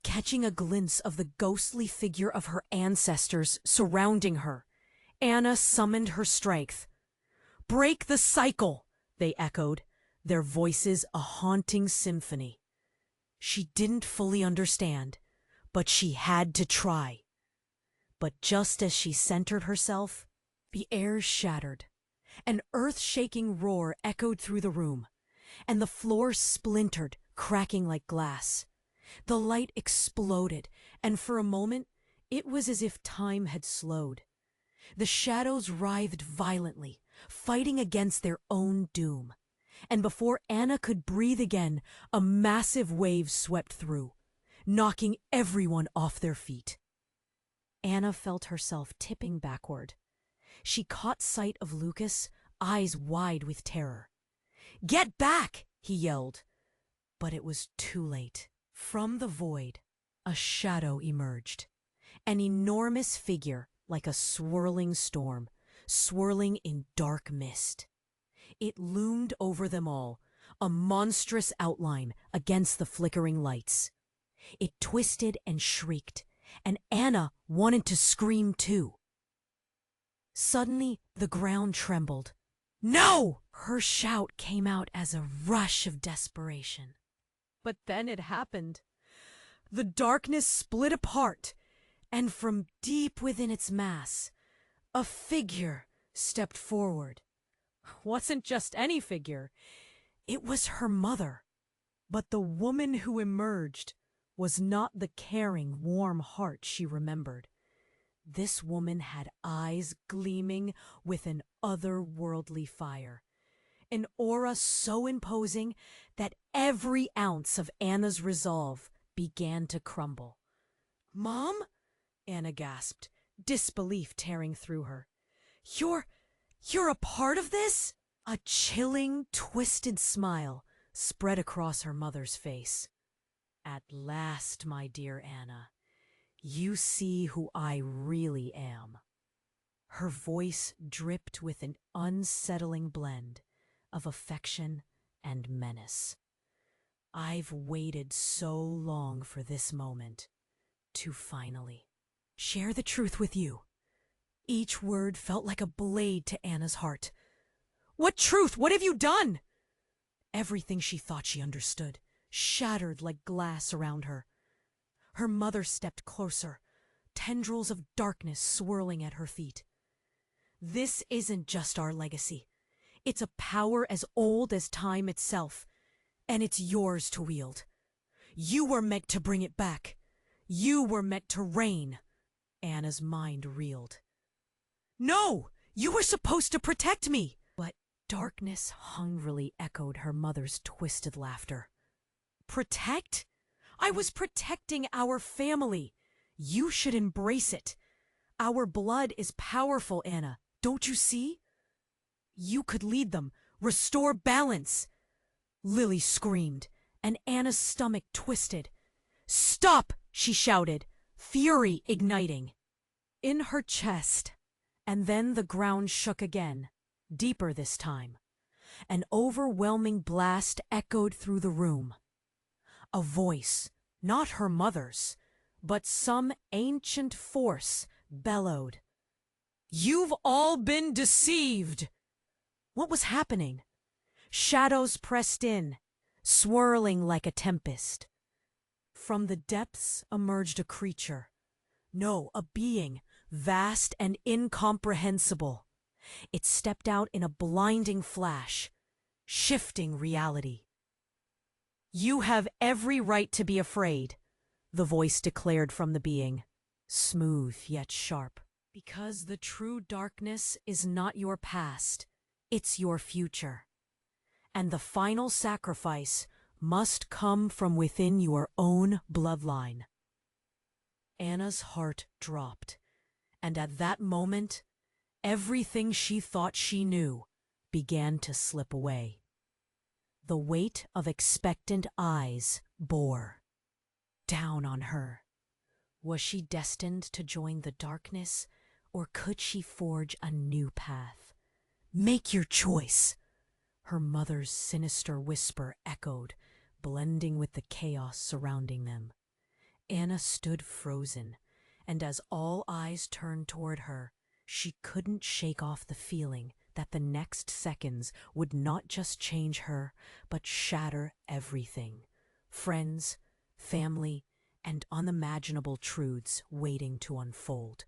Catching a glimpse of the ghostly figure of her ancestors surrounding her, Anna summoned her strength. Break the cycle, they echoed, their voices a haunting symphony. She didn't fully understand, but she had to try. But just as she centered herself, the air shattered. An earth-shaking roar echoed through the room, and the floor splintered, cracking like glass. The light exploded, and for a moment, it was as if time had slowed. The shadows writhed violently, fighting against their own doom. And before Anna could breathe again, a massive wave swept through, knocking everyone off their feet. Anna felt herself tipping backward. She caught sight of Lucas, eyes wide with terror. Get back! He yelled. But it was too late. From the void, a shadow emerged. An enormous figure, like a swirling storm, swirling in dark mist. It loomed over them all, a monstrous outline against the flickering lights. It twisted and shrieked, and Anna wanted to scream too. Suddenly, the ground trembled. "No!" Her shout came out as a rush of desperation. But then it happened. The darkness split apart, and from deep within its mass, a figure stepped forward. Wasn't just any figure. It was her mother. But the woman who emerged was not the caring, warm heart she remembered. This woman had eyes gleaming with an otherworldly fire, an aura so imposing that every ounce of Anna's resolve began to crumble. "Mom?" Anna gasped, disbelief tearing through her. You're a part of this?" A chilling, twisted smile spread across her mother's face. "At last, my dear Anna, you see who I really am." Her voice dripped with an unsettling blend of affection and menace. "I've waited so long for this moment to finally share the truth with you." Each word felt like a blade to Anna's heart. "What truth? What have you done?" Everything she thought she understood shattered like glass around her. Her mother stepped closer, tendrils of darkness swirling at her feet. "This isn't just our legacy. It's a power as old as time itself, and it's yours to wield. You were meant to bring it back. You were meant to reign." Anna's mind reeled. "No! You were supposed to protect me!" But darkness hungrily echoed her mother's twisted laughter. "Protect? I was protecting our family. You should embrace it. Our blood is powerful, Anna. Don't you see? You could lead them, restore balance." Lily screamed, and Anna's stomach twisted. "Stop!" she shouted, fury igniting in her chest. And then the ground shook again, deeper this time. An overwhelming blast echoed through the room. A voice, not her mother's, but some ancient force, bellowed, "You've all been deceived!" What was happening? Shadows pressed in, swirling like a tempest. From the depths emerged a creature. No, a being, vast and incomprehensible. It stepped out in a blinding flash, shifting reality. "You have every right to be afraid," the voice declared from the being, smooth yet sharp. "Because the true darkness is not your past, it's your future. And the final sacrifice must come from within your own bloodline." Anna's heart dropped, and at that moment, everything she thought she knew began to slip away. The weight of expectant eyes bore down on her. Was she destined to join the darkness, or could she forge a new path? "Make your choice," her mother's sinister whisper echoed, blending with the chaos surrounding them. Anna stood frozen, and as all eyes turned toward her, she couldn't shake off the feeling that the next seconds would not just change her, but shatter everything. Friends, family, and unimaginable truths waiting to unfold.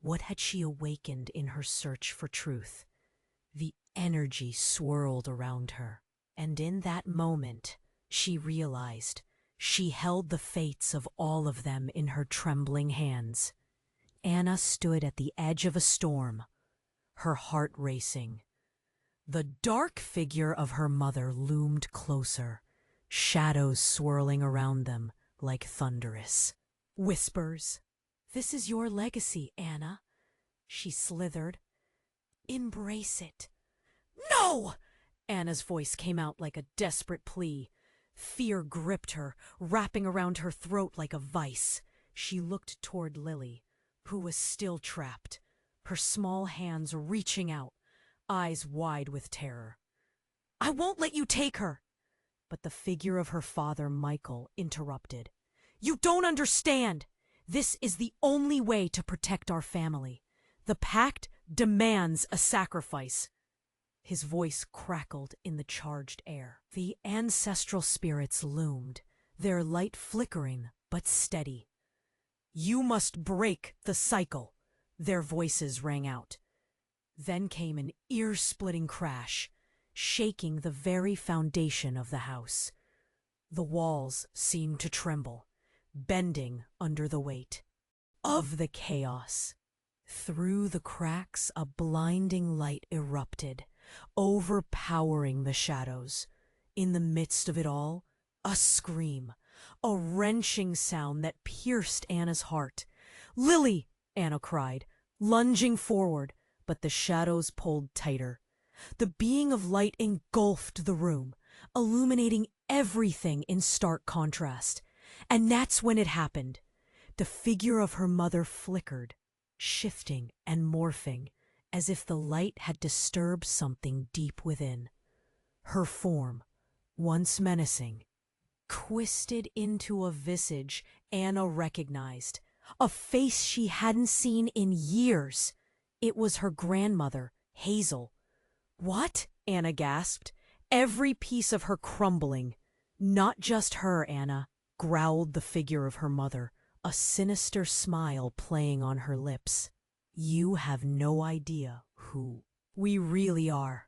What had she awakened in her search for truth? The energy swirled around her, and in that moment, she realized she held the fates of all of them in her trembling hands. Anna stood at the edge of a storm, her heart racing. The dark figure of her mother loomed closer, shadows swirling around them like thunderous whispers. "This is your legacy, Anna," she slithered. "Embrace it." "No!" Anna's voice came out like a desperate plea. Fear gripped her, wrapping around her throat like a vice. She looked toward Lily, who was still trapped, her small hands reaching out, eyes wide with terror. "I won't let you take her!" But the figure of her father, Michael, interrupted. "You don't understand! This is the only way to protect our family. The pact demands a sacrifice." His voice crackled in the charged air. The ancestral spirits loomed, their light flickering but steady. "You must break the cycle," their voices rang out. Then came an ear-splitting crash, shaking the very foundation of the house. The walls seemed to tremble, bending under the weight of the chaos. Through the cracks, a blinding light erupted, overpowering the shadows. In the midst of it all, a scream, a wrenching sound that pierced Anna's heart. "Lily!" Anna cried, lunging forward, but the shadows pulled tighter. The being of light engulfed the room, illuminating everything in stark contrast. And that's when it happened. The figure of her mother flickered, shifting and morphing, as if the light had disturbed something deep within. Her form, once menacing, twisted into a visage Anna recognized, a face she hadn't seen in years. It was her grandmother, Hazel. "What?" Anna gasped, every piece of her crumbling. "Not just her, Anna," growled the figure of her mother, a sinister smile playing on her lips. "You have no idea who we really are."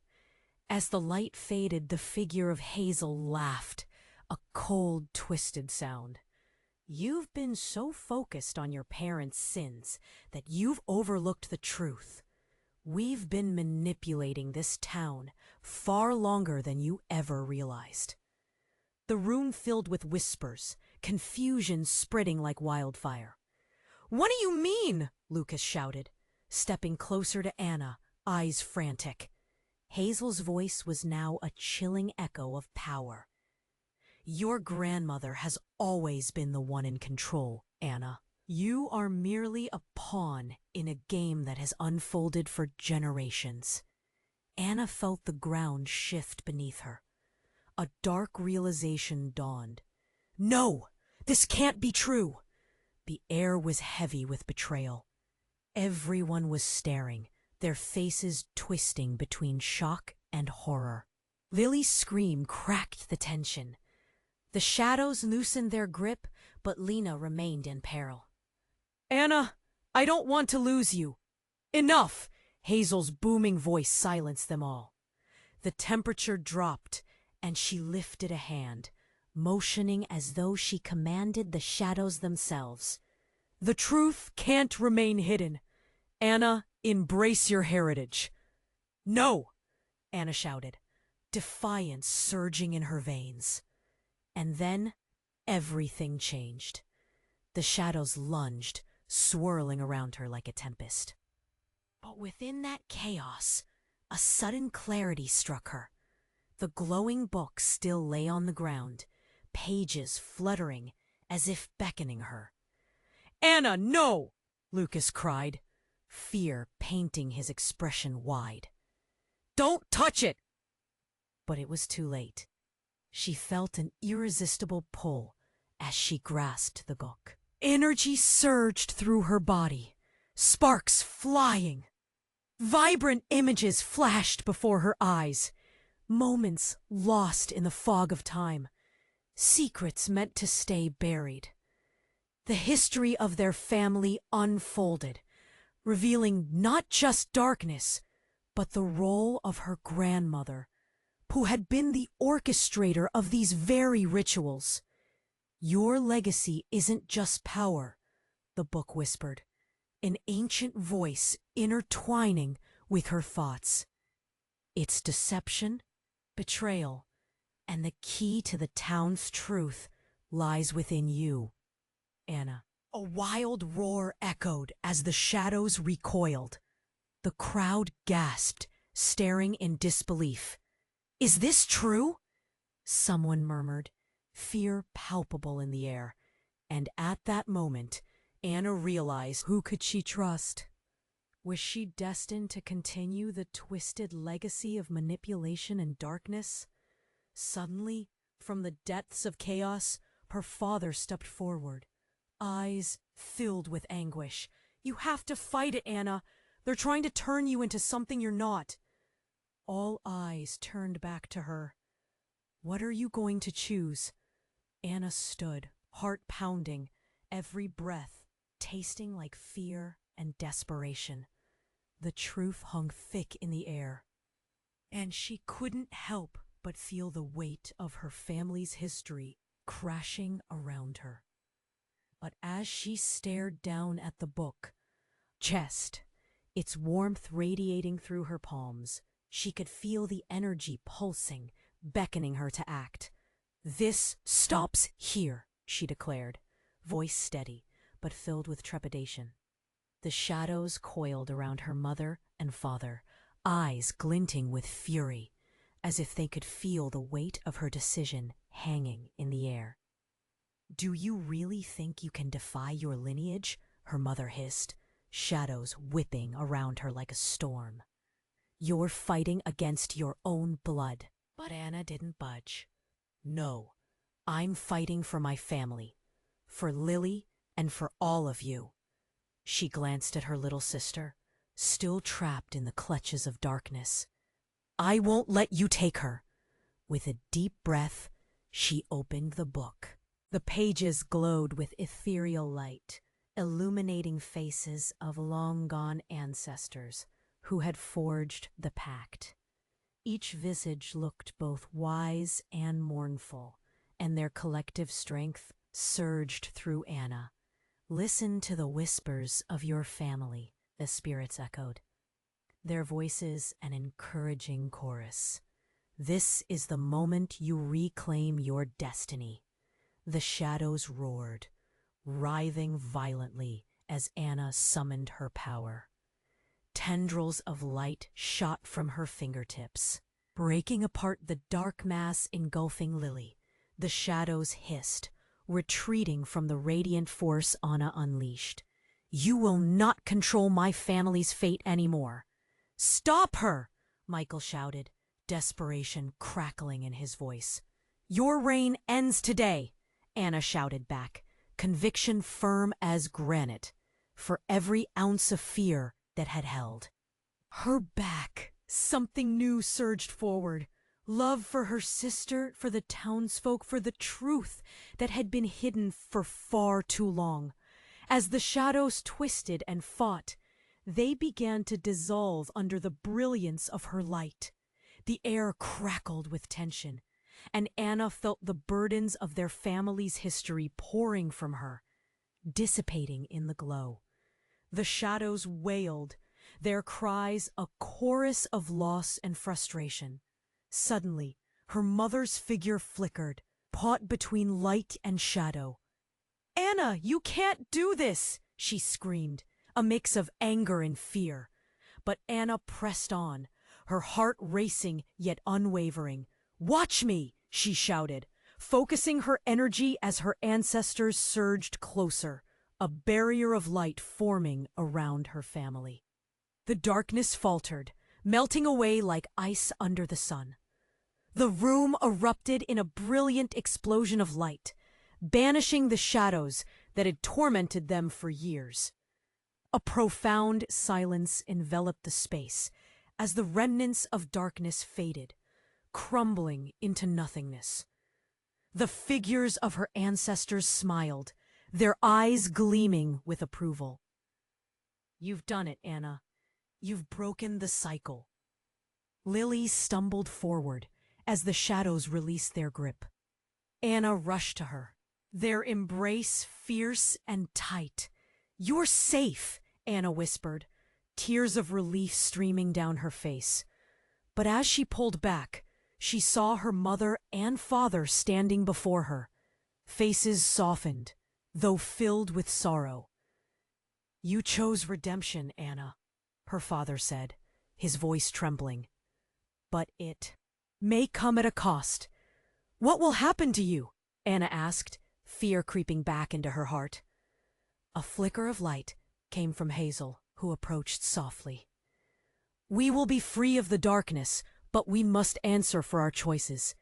As the light faded, the figure of Hazel laughed, a cold, twisted sound. "You've been so focused on your parents' sins that you've overlooked the truth. We've been manipulating this town far longer than you ever realized." The room filled with whispers, confusion spreading like wildfire. "What do you mean?" Lucas shouted, stepping closer to Anna, eyes frantic. Hazel's voice was now a chilling echo of power. "Your grandmother has always been the one in control, Anna. You are merely a pawn in a game that has unfolded for generations." Anna felt the ground shift beneath her. A dark realization dawned. "No, this can't be true." The air was heavy with betrayal. Everyone was staring, their faces twisting between shock and horror. Lily's scream cracked the tension. The shadows loosened their grip, but Lena remained in peril. "Anna, I don't want to lose you." "Enough!" Hazel's booming voice silenced them all. The temperature dropped, and she lifted a hand, motioning as though she commanded the shadows themselves. "The truth can't remain hidden. Anna, embrace your heritage." "No!" Anna shouted, defiance surging in her veins. And then everything changed. The shadows lunged, swirling around her like a tempest. But within that chaos, a sudden clarity struck her. The glowing book still lay on the ground, pages fluttering as if beckoning her. "Anna, no!" Lucas cried, fear painting his expression wide. "Don't touch it!" But it was too late. She felt an irresistible pull as she grasped the book. Energy surged through her body, sparks flying. Vibrant images flashed before her eyes, moments lost in the fog of time, secrets meant to stay buried. The history of their family unfolded, revealing not just darkness, but the role of her grandmother, who had been the orchestrator of these very rituals. "Your legacy isn't just power," the book whispered, an ancient voice intertwining with her thoughts. "It's deception, betrayal, and the key to the town's truth lies within you, Anna." A wild roar echoed as the shadows recoiled. The crowd gasped, staring in disbelief. "Is this true?" someone murmured, fear palpable in the air. And at that moment, Anna realized who could she trust. Was she destined to continue the twisted legacy of manipulation and darkness? Suddenly, from the depths of chaos, her father stepped forward, eyes filled with anguish. "You have to fight it, Anna. They're trying to turn you into something you're not." All eyes turned back to her. "What are you going to choose?" Anna stood, heart pounding, every breath tasting like fear and desperation. The truth hung thick in the air, and she couldn't help but feel the weight of her family's history crashing around her. But as she stared down at the book, chest, its warmth radiating through her palms, she could feel the energy pulsing, beckoning her to act. "This stops here," she declared, voice steady, but filled with trepidation. The shadows coiled around her mother and father, eyes glinting with fury, as if they could feel the weight of her decision hanging in the air. "Do you really think you can defy your lineage?" her mother hissed, shadows whipping around her like a storm. "You're fighting against your own blood." But Anna didn't budge. "No, I'm fighting for my family, for Lily, and for all of you." She glanced at her little sister, still trapped in the clutches of darkness. "I won't let you take her." With a deep breath, she opened the book. The pages glowed with ethereal light, illuminating faces of long-gone ancestors who had forged the pact. Each visage looked both wise and mournful, and their collective strength surged through Anna. "Listen to the whispers of your family," the spirits echoed, their voices an encouraging chorus. "This is the moment you reclaim your destiny." The shadows roared, writhing violently as Anna summoned her power. Tendrils of light shot from her fingertips, breaking apart the dark mass engulfing Lily. The shadows hissed, retreating from the radiant force Anna unleashed. "You will not control my family's fate anymore." "Stop her!" Michael shouted, desperation crackling in his voice. "Your reign ends today," Anna shouted back, conviction firm as granite, for every ounce of fear that had held. Her back, something new surged forward. Love for her sister, for the townsfolk, for the truth that had been hidden for far too long. As the shadows twisted and fought, they began to dissolve under the brilliance of her light. The air crackled with tension, and Anna felt the burdens of their family's history pouring from her, dissipating in the glow. The shadows wailed, their cries a chorus of loss and frustration. Suddenly, her mother's figure flickered, caught between light and shadow. "Anna, you can't do this!" she screamed, a mix of anger and fear. But Anna pressed on, her heart racing yet unwavering. "Watch me!" she shouted, focusing her energy as her ancestors surged closer, a barrier of light forming around her family. The darkness faltered, melting away like ice under the sun. The room erupted in a brilliant explosion of light, banishing the shadows that had tormented them for years. A profound silence enveloped the space as the remnants of darkness faded, crumbling into nothingness. The figures of her ancestors smiled, their eyes gleaming with approval. "You've done it, Anna. You've broken the cycle." Lily stumbled forward as the shadows released their grip. Anna rushed to her, their embrace fierce and tight. "You're safe," Anna whispered, tears of relief streaming down her face. But as she pulled back, she saw her mother and father standing before her, faces softened, though filled with sorrow. "You chose redemption, Anna," her father said, his voice trembling. "But it may come at a cost." "What will happen to you?" Anna asked, fear creeping back into her heart. A flicker of light came from Hazel, who approached softly. "We will be free of the darkness, but we must answer for our choices."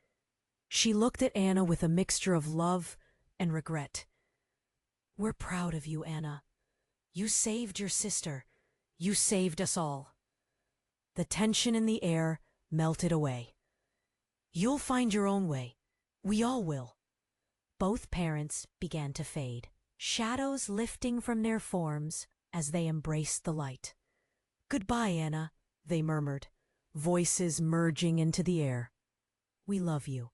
She looked at Anna with a mixture of love and regret. "We're proud of you, Anna. You saved your sister. You saved us all." The tension in the air melted away. "You'll find your own way. We all will." Both parents began to fade, shadows lifting from their forms as they embraced the light. "Goodbye, Anna," they murmured, voices merging into the air. "We love you."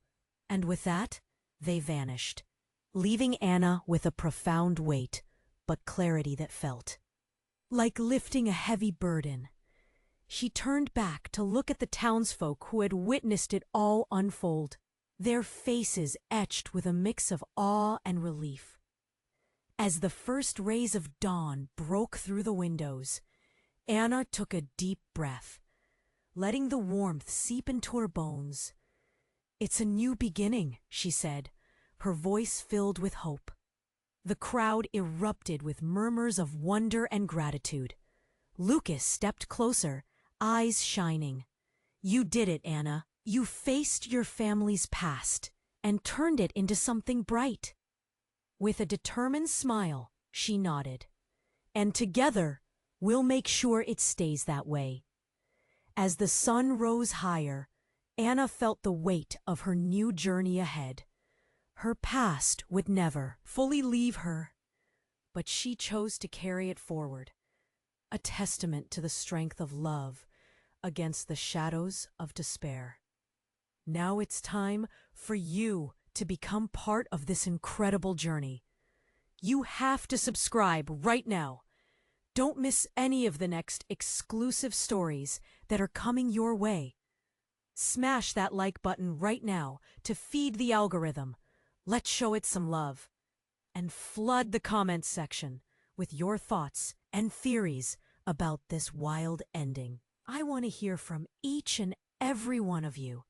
And with that, they vanished, leaving Anna with a profound weight, but clarity that felt like lifting a heavy burden. She turned back to look at the townsfolk who had witnessed it all unfold, their faces etched with a mix of awe and relief. As the first rays of dawn broke through the windows, Anna took a deep breath, letting the warmth seep into her bones. "It's a new beginning," she said, her voice filled with hope. The crowd erupted with murmurs of wonder and gratitude. Lucas stepped closer, eyes shining. "You did it, Anna. You faced your family's past and turned it into something bright." With a determined smile, she nodded. "And together, we'll make sure it stays that way." As the sun rose higher, Anna felt the weight of her new journey ahead. Her past would never fully leave her, but she chose to carry it forward, a testament to the strength of love against the shadows of despair. Now it's time for you to become part of this incredible journey. You have to subscribe right now. Don't miss any of the next exclusive stories that are coming your way. Smash that like button right now to feed the algorithm. Let's show it some love. And flood the comments section with your thoughts and theories about this wild ending. I want to hear from each and every one of you.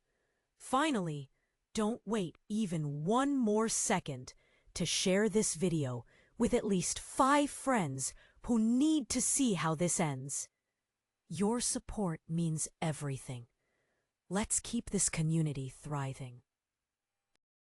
Finally, don't wait even one more second to share this video with at least 5 friends who need to see how this ends. Your support means everything. Let's keep this community thriving.